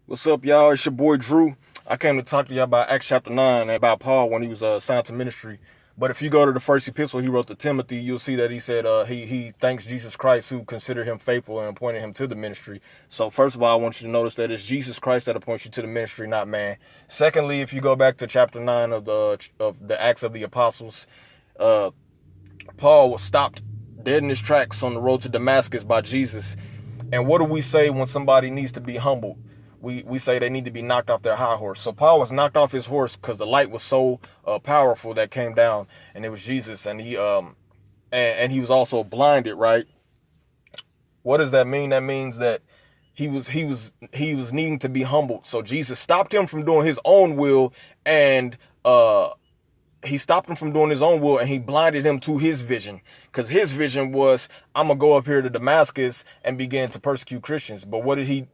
What's up, y'all? It's your boy Drew. I came to talk to y'all about Acts chapter 9 and about Paul when he was assigned to ministry. But if you go to the first epistle he wrote to Timothy, you'll see that he said he thanks Jesus Christ who considered him faithful and appointed him to the ministry. So first of all, I want you to notice that it's Jesus Christ that appoints you to the ministry, not man. Secondly, if you go back to chapter 9 of the Acts of the Apostles, Paul was stopped dead in his tracks on the road to Damascus by Jesus. And what do we say when somebody needs to be humbled? We say they need to be knocked off their high horse. So Paul was knocked off his horse because the light was so powerful that came down, and it was Jesus, and he was also blinded, right? What does that mean? That means that he was needing to be humbled. So Jesus stopped him from doing his own will, and he blinded him to his vision, because his vision was, I'm gonna go up here to Damascus and begin to persecute Christians. But what he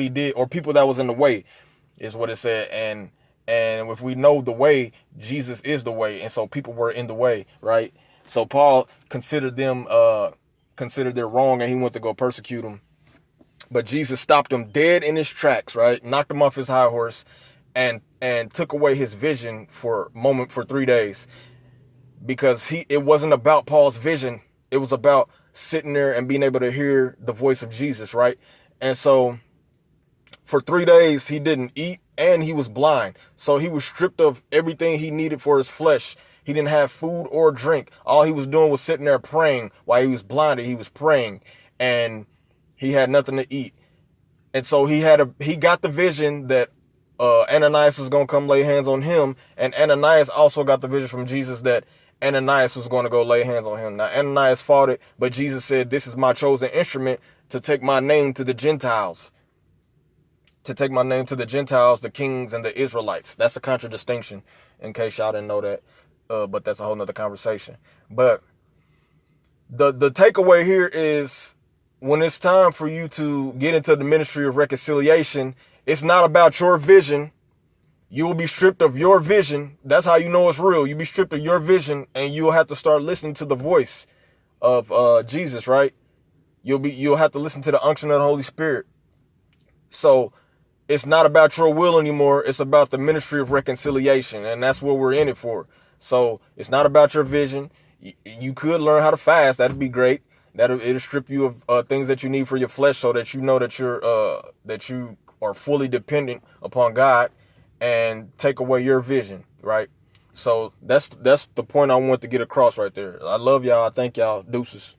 did, or people that was in the way, is what it said. And if we know the way, Jesus is the way, and so people were in the way, right? So Paul considered their wrong, and he went to go persecute them. But Jesus stopped him dead in his tracks, right? Knocked him off his high horse, and took away his vision for 3 days, because it wasn't about Paul's vision. It was about sitting there and being able to hear the voice of Jesus, right? And so for 3 days he didn't eat, and he was blind. So he was stripped of everything he needed for his flesh. He didn't have food or drink. All he was doing was sitting there praying. While he was blinded, he was praying, and he had nothing to eat. And so he got the vision that Ananias was going to come lay hands on him, and Ananias also got the vision from Jesus that Ananias was going to go lay hands on him. Now, Ananias fought it, but Jesus said, this is my chosen instrument to take my name to the Gentiles. To take my name to the Gentiles, the kings, and the Israelites. That's a contradistinction, in case y'all didn't know that. But that's a whole nother conversation. But the takeaway here is, when it's time for you to get into the ministry of reconciliation, it's not about your vision. You will be stripped of your vision. That's how you know it's real. You'll be stripped of your vision, and you'll have to start listening to the voice of Jesus, right? You'll have to listen to the unction of the Holy Spirit. So it's not about your will anymore. It's about the ministry of reconciliation, and that's what we're in it for. So it's not about your vision. You could learn how to fast. That'd be great. It'll strip you of things that you need for your flesh, so that you know that you are fully dependent upon God, and take away your vision, right? So that's the point I want to get across right there. I love y'all. I thank y'all. Deuces.